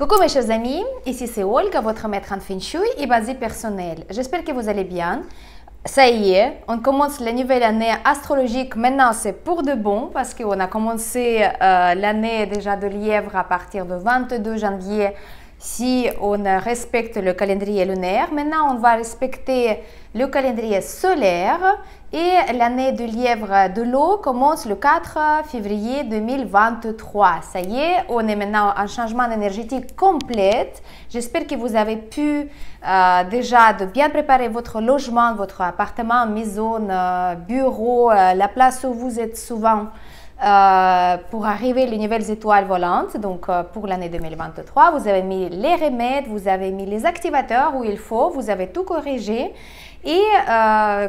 Coucou mes chers amis, ici c'est Olga, votre maître en Feng Shui et basé personnel. J'espère que vous allez bien. Ça y est, on commence la nouvelle année astrologique. Maintenant, c'est pour de bon parce qu'on a commencé l'année déjà de Lièvre à partir du 22 janvier si on respecte le calendrier lunaire. Maintenant, on va respecter le calendrier solaire et l'année de Lièvre de l'eau commence le 4 février 2023. Ça y est, on est maintenant en changement énergétique complet. J'espère que vous avez pu déjà de bien préparer votre logement, votre appartement, maison, bureau, la place où vous êtes souvent. Pour arriver les nouvelles étoiles volantes, donc pour l'année 2023, vous avez mis les remèdes, vous avez mis les activateurs où il faut, vous avez tout corrigé et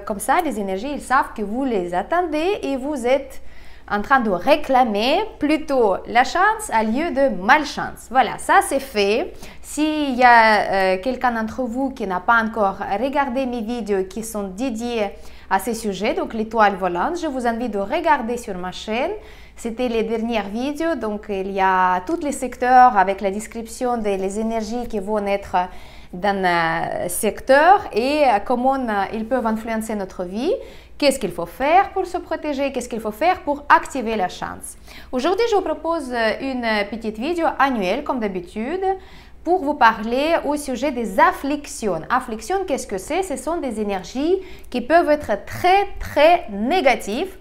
comme ça, les énergies, ils savent que vous les attendez et vous êtes en train de réclamer plutôt la chance à lieu de malchance. Voilà, ça c'est fait. S'il y a quelqu'un d'entre vous qui n'a pas encore regardé mes vidéos qui sont dédiées à ces sujets, donc l'étoile volante, je vous invite de regarder sur ma chaîne. C'était les dernières vidéos, donc il y a tous les secteurs avec la description des énergies qui vont être dans un secteur et comment ils peuvent influencer notre vie. Qu'est-ce qu'il faut faire pour se protéger? Qu'est-ce qu'il faut faire pour activer la chance? Aujourd'hui, je vous propose une petite vidéo annuelle, comme d'habitude, pour vous parler au sujet des afflictions. Afflictions, qu'est-ce que c'est? Ce sont des énergies qui peuvent être très négatives.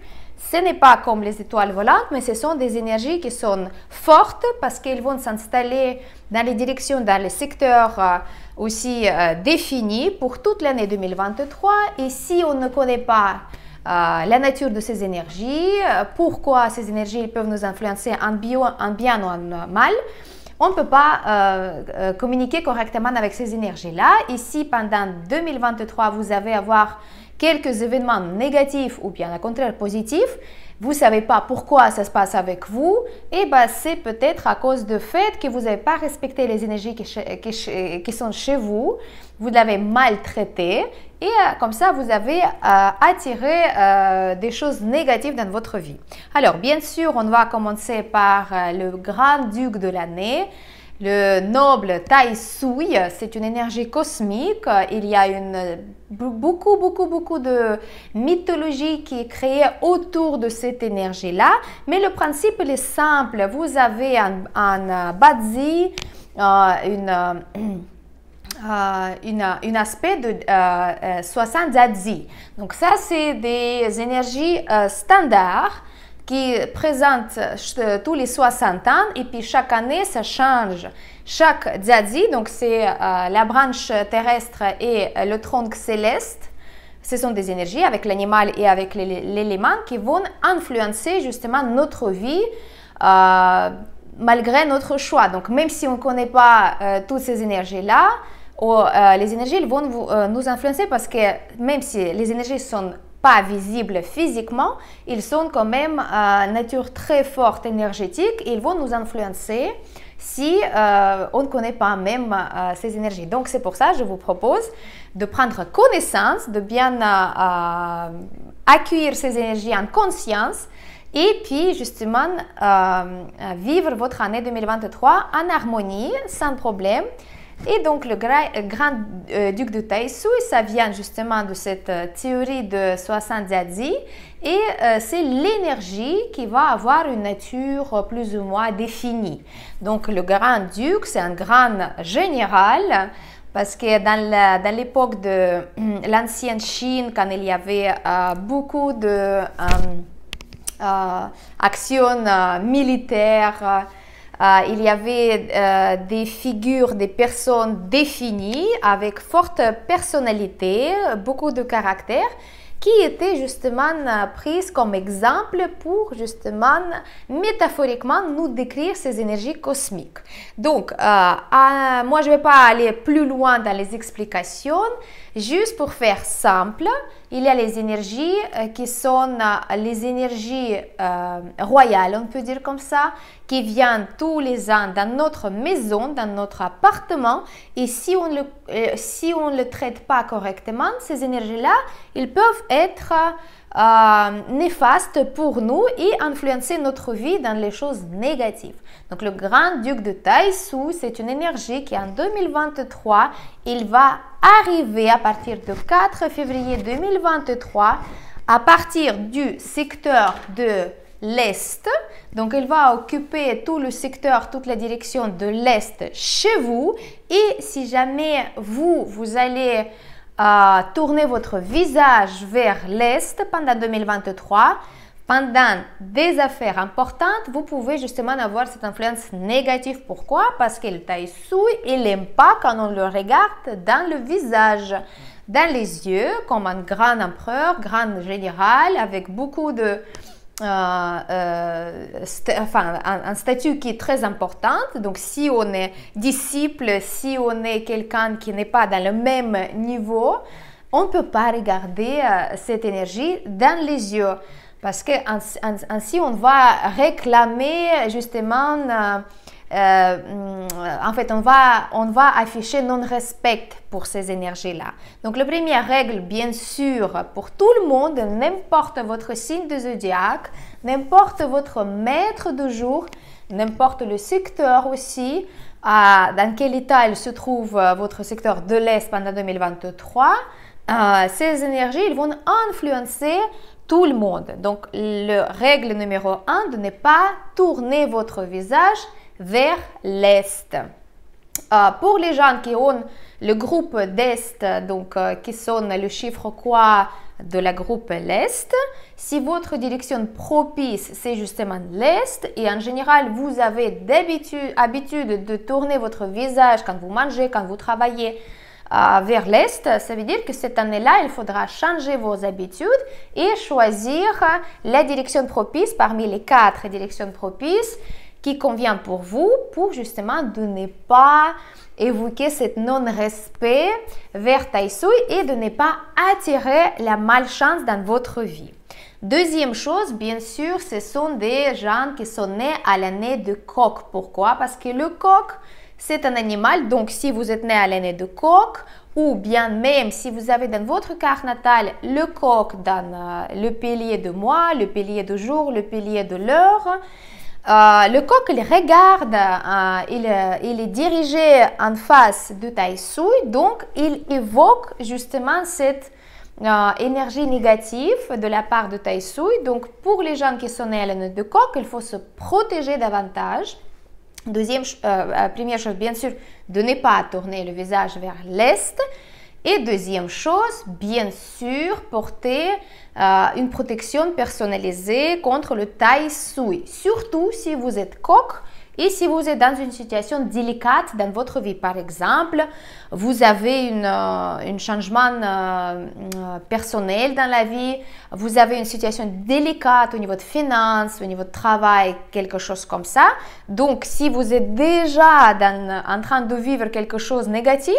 Ce n'est pas comme les étoiles volantes, mais ce sont des énergies qui sont fortes parce qu'elles vont s'installer dans les directions, dans les secteurs aussi définis pour toute l'année 2023. Et si on ne connaît pas la nature de ces énergies, pourquoi ces énergies peuvent nous influencer en bien ou en mal, on ne peut pas communiquer correctement avec ces énergies-là. Et si pendant 2023, vous avez avoir quelques événements négatifs ou bien au contraire positifs, vous ne savez pas pourquoi ça se passe avec vous, et ben c'est peut-être à cause du fait que vous n'avez pas respecté les énergies qui sont chez vous, vous l'avez maltraité et comme ça vous avez attiré des choses négatives dans votre vie. Alors bien sûr, on va commencer par le grand duc de l'année. Le noble Tai Sui, c'est une énergie cosmique. Il y a beaucoup de mythologie qui est créée autour de cette énergie-là. Mais le principe il est simple. Vous avez un Bazi, un aspect de 60 Zadzi. Donc ça, c'est des énergies standards qui présente tous les 60 ans et puis chaque année ça change. Chaque Zadzi, donc c'est la branche terrestre et le tronc céleste, ce sont des énergies avec l'animal et avec l'élément qui vont influencer justement notre vie malgré notre choix. Donc même si on ne connaît pas toutes ces énergies-là, les énergies elles vont nous influencer parce que même si les énergies sont pas visibles physiquement, ils sont quand même nature très forte énergétique et ils vont nous influencer si on ne connaît pas même ces énergies. Donc c'est pour ça que je vous propose de prendre connaissance, de bien accueillir ces énergies en conscience et puis justement vivre votre année 2023 en harmonie, sans problème. Et donc le grand duc de Tai Sui, ça vient justement de cette théorie de 60 Zadzi et c'est l'énergie qui va avoir une nature plus ou moins définie. Donc le grand duc, c'est un grand général parce que dans l'époque de l'ancienne Chine, quand il y avait beaucoup de actions militaires, il y avait des figures, des personnes définies avec forte personnalité, beaucoup de caractère, qui étaient justement prises comme exemple pour justement métaphoriquement nous décrire ces énergies cosmiques. Donc, moi je ne vais pas aller plus loin dans les explications, juste pour faire simple, il y a les énergies qui sont les énergies royales, on peut dire comme ça, qui viennent tous les ans dans notre maison, dans notre appartement. Et si on ne le traite pas correctement, ces énergies-là, ils peuvent être néfaste pour nous et influencer notre vie dans les choses négatives. Donc le grand duc de Taïsui, c'est une énergie qui en 2023, il va arriver à partir du 4 février 2023 à partir du secteur de l'Est. Donc, il va occuper tout le secteur, toute la direction de l'Est chez vous. Et si jamais vous allez tourner votre visage vers l'Est pendant 2023, pendant des affaires importantes, vous pouvez justement avoir cette influence négative. Pourquoi? Parce que le Taïsui, il n'aime pas quand on le regarde dans le visage, dans les yeux, comme un grand empereur, grand général, avec beaucoup de... un statut qui est très important. Donc, si on est disciple, si on est quelqu'un qui n'est pas dans le même niveau, on ne peut pas regarder cette énergie dans les yeux. Parce que ainsi, on va réclamer justement... en fait, on va afficher non-respect pour ces énergies-là. Donc, la première règle, bien sûr, pour tout le monde, n'importe votre signe de zodiaque, n'importe votre maître de jour, n'importe le secteur aussi, dans quel état il se trouve votre secteur de l'Est pendant 2023, ces énergies, ils vont influencer tout le monde. Donc, la règle numéro 1, de ne pas tourner votre visage vers l'Est. Pour les gens qui ont le groupe d'Est, donc qui sont le chiffre quoi de la groupe l'Est, si votre direction propice, c'est justement l'Est, et en général, vous avez d'habitude de tourner votre visage quand vous mangez, quand vous travaillez, vers l'Est, ça veut dire que cette année-là, il faudra changer vos habitudes et choisir la direction propice parmi les 4 directions propices qui convient pour vous, pour justement de ne pas évoquer cet non-respect vers Taïsui et de ne pas attirer la malchance dans votre vie. Deuxième chose, bien sûr, ce sont des gens qui sont nés à l'année de coq. Pourquoi? Parce que le coq, c'est un animal, donc si vous êtes né à l'année de coq, ou bien même si vous avez dans votre carte natale le coq dans le pilier de mois, le pilier de jour, le pilier de l'heure, le coq, il regarde, il est dirigé en face de Taïsui, donc il évoque justement cette énergie négative de la part de Taïsui. Donc pour les gens qui sont nés à l'année de coq, il faut se protéger davantage. Première chose, bien sûr, de ne pas tourner le visage vers l'Est. Et deuxième chose, bien sûr, porter une protection personnalisée contre le Taïsui. Surtout si vous êtes coq et si vous êtes dans une situation délicate dans votre vie. Par exemple, vous avez un changement personnel dans la vie, vous avez une situation délicate au niveau de finances, au niveau de travail, quelque chose comme ça. Donc, si vous êtes déjà en train de vivre quelque chose de négatif,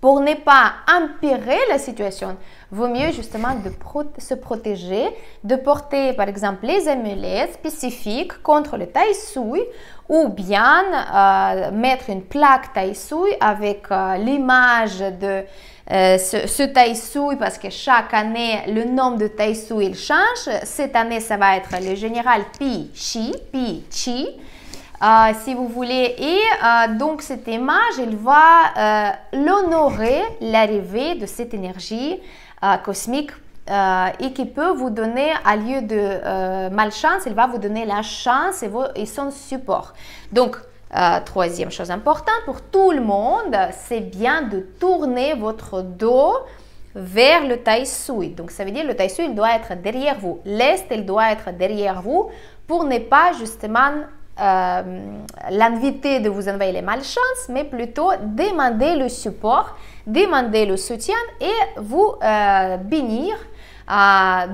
pour ne pas empirer la situation, vaut mieux justement de se protéger, de porter par exemple les amulettes spécifiques contre le Taïsui ou bien mettre une plaque Taïsui avec l'image de ce Taïsui parce que chaque année le nom de Taïsui il change. Cette année ça va être le général Pi Chi. Si vous voulez, et donc cette image, elle va l'honorer l'arrivée de cette énergie cosmique et qui peut vous donner, à lieu de malchance, elle va vous donner la chance et son support. Donc, troisième chose importante pour tout le monde, c'est bien de tourner votre dos vers le Taïsui. Donc, ça veut dire le Taïsui, il doit être derrière vous. L'Est, il doit être derrière vous pour ne pas justement l'inviter de vous envoyer les malchances, mais plutôt demander le support, demander le soutien et vous bénir,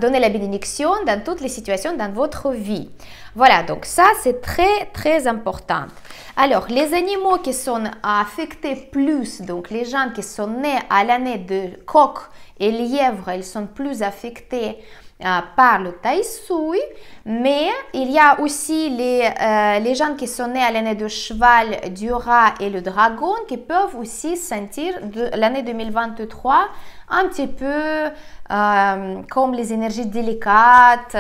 donner la bénédiction dans toutes les situations dans votre vie. Voilà, donc ça c'est très très important. Alors, les animaux qui sont affectés plus, donc les gens qui sont nés à l'année de coq et lièvre, ils sont plus affectés par le Tai Sui, mais il y a aussi les gens qui sont nés à l'année de cheval, du rat et le dragon qui peuvent aussi sentir l'année 2023 un petit peu comme les énergies délicates.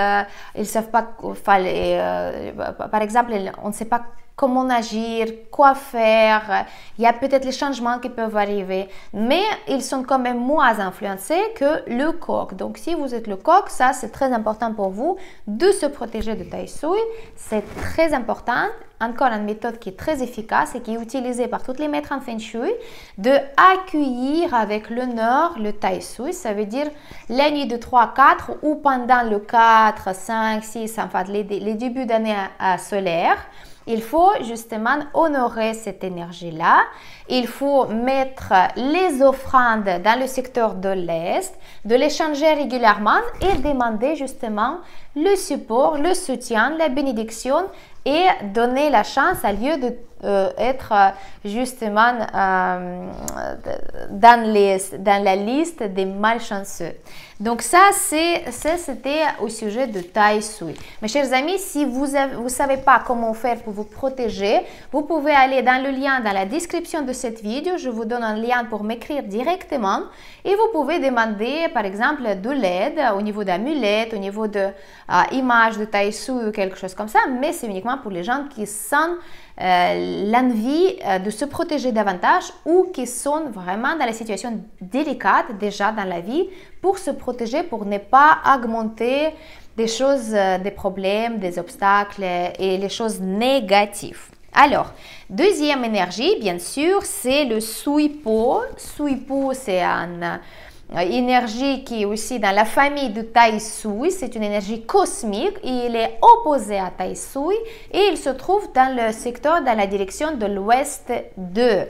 Ils ne savent pas, par exemple, on ne sait pas comment agir, quoi faire. Il y a peut-être les changements qui peuvent arriver, mais ils sont quand même moins influencés que le coq. Donc, si vous êtes le coq, ça, c'est très important pour vous de se protéger de Tai Sui. C'est très important. Encore une méthode qui est très efficace et qui est utilisée par toutes les maîtres en Feng Shui, de accueillir avec l'honneur le Tai Sui. Ça veut dire la nuit de 3-4 ou pendant le 4, 5, 6, enfin les débuts d'année solaire. Il faut justement honorer cette énergie-là. Il faut mettre les offrandes dans le secteur de l'Est, de les changer régulièrement et demander justement le support, le soutien, la bénédiction et donner la chance à lieu d'être justement dans la liste des malchanceux. Donc ça, c'était au sujet de Tai Sui. Mes chers amis, si vous ne savez pas comment faire pour vous protéger, vous pouvez aller dans le lien dans la description de cette vidéo. Je vous donne un lien pour m'écrire directement et vous pouvez demander par exemple de l'aide au niveau d'amulettes, au niveau de images de Tai Sui ou quelque chose comme ça, mais c'est uniquement pour les gens qui sentent l'envie de se protéger davantage ou qui sont vraiment dans la situation délicate déjà dans la vie pour se protéger, pour ne pas augmenter des choses, des problèmes, des obstacles et les choses négatives. Alors, deuxième énergie, bien sûr, c'est le Suipo. Suipo, c'est une énergie qui est aussi dans la famille de Tai Sui, c'est une énergie cosmique et il est opposé à Tai Sui et il se trouve dans le secteur, dans la direction de l'Ouest 2.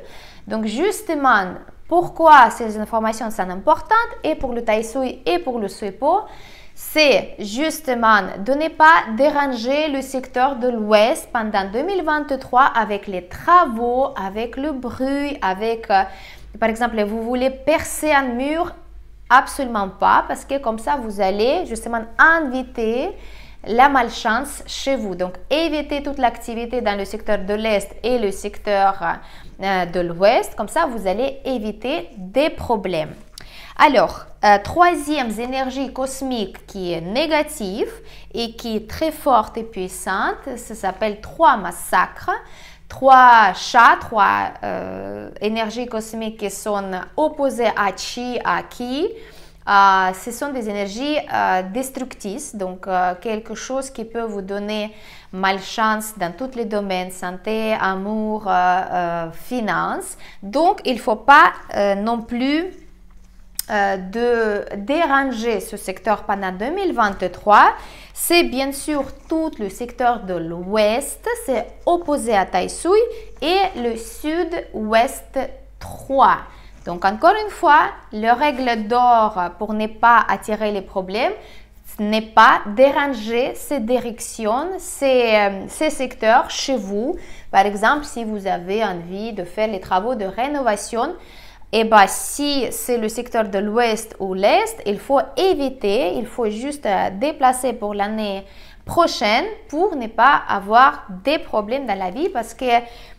Donc justement, pourquoi ces informations sont importantes et pour le Tai Sui et pour le Suipo, c'est justement de ne pas déranger le secteur de l'Ouest pendant 2023 avec les travaux, avec le bruit, avec, par exemple, vous voulez percer un mur. Absolument pas, parce que comme ça, vous allez justement inviter la malchance chez vous. Donc, évitez toute l'activité dans le secteur de l'Est et le secteur de l'Ouest. Comme ça, vous allez éviter des problèmes. Alors, troisième énergie cosmique qui est négative et qui est très forte et puissante, ça s'appelle 3 massacres. 3 chats, 3 énergies cosmiques qui sont opposées à Chi, à Ki. Ce sont des énergies destructrices, donc quelque chose qui peut vous donner malchance dans tous les domaines, santé, amour, finances. Donc, il ne faut pas non plus de déranger ce secteur pendant 2023. C'est bien sûr tout le secteur de l'Ouest, c'est opposé à Tai Sui, et le Sud-Ouest 3. Donc encore une fois, la règle d'or pour ne pas attirer les problèmes, ce n'est pas déranger ces directions, ces secteurs chez vous. Par exemple, si vous avez envie de faire les travaux de rénovation, et bien, si c'est le secteur de l'Ouest ou l'Est, il faut éviter, il faut juste déplacer pour l'année prochaine pour ne pas avoir des problèmes dans la vie parce que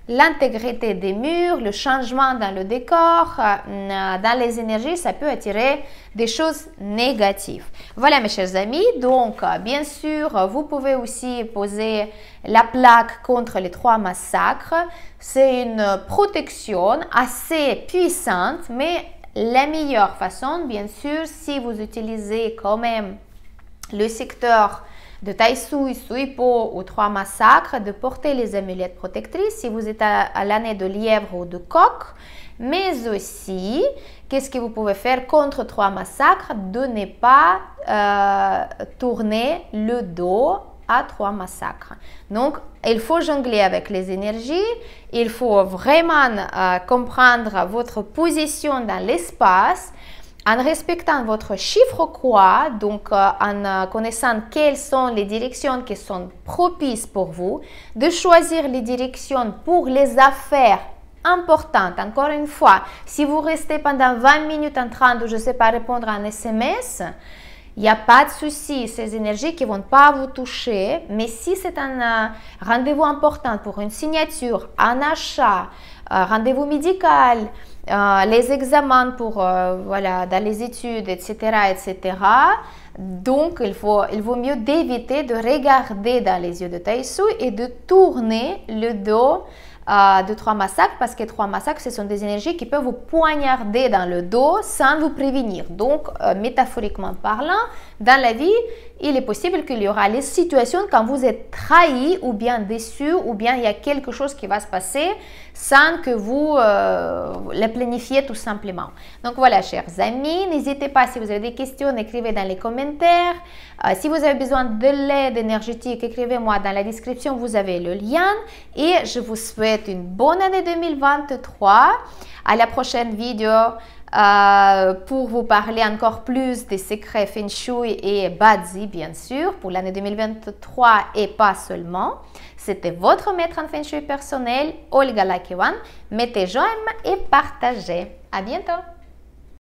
l'intégrité des murs, le changement dans le décor, dans les énergies, ça peut attirer des choses négatives. Voilà mes chers amis, donc bien sûr, vous pouvez aussi poser la plaque contre les 3 massacres. C'est une protection assez puissante, mais la meilleure façon, bien sûr, si vous utilisez quand même le secteur de Tai Sui, Suipo ou 3 massacres, de porter les amulettes protectrices si vous êtes à l'année de lièvre ou de coq, mais aussi, qu'est-ce que vous pouvez faire contre 3 massacres, de ne pas tourner le dos à 3 massacres. Donc, il faut jongler avec les énergies, il faut vraiment comprendre votre position dans l'espace, en respectant votre chiffre quoi, donc en connaissant quelles sont les directions qui sont propices pour vous, de choisir les directions pour les affaires importantes. Encore une fois, si vous restez pendant 20 minutes en train de, je ne sais pas, répondre à un SMS, Il n'y a pas de souci, ces énergies qui ne vont pas vous toucher, mais si c'est un rendez-vous important pour une signature, un achat, un rendez-vous médical, les examens pour, voilà, dans les études, etc., etc., donc il vaut mieux d'éviter de regarder dans les yeux de Taïsu et de tourner le dos de trois massacres, parce que trois massacres, ce sont des énergies qui peuvent vous poignarder dans le dos sans vous prévenir. Donc, métaphoriquement parlant, dans la vie, il est possible qu'il y aura les situations quand vous êtes trahi ou bien déçu ou bien il y a quelque chose qui va se passer sans que vous le planifiez tout simplement. Donc voilà, chers amis, n'hésitez pas, si vous avez des questions, écrivez dans les commentaires. Si vous avez besoin de l'aide énergétique, écrivez-moi dans la description, vous avez le lien. Et je vous souhaite une bonne année 2023. À la prochaine vidéo pour vous parler encore plus des secrets Feng Shui et Bazi, bien sûr, pour l'année 2023 et pas seulement. C'était votre maître en Feng Shui personnel, Olga Lakewan. Mettez j'aime et partagez. À bientôt!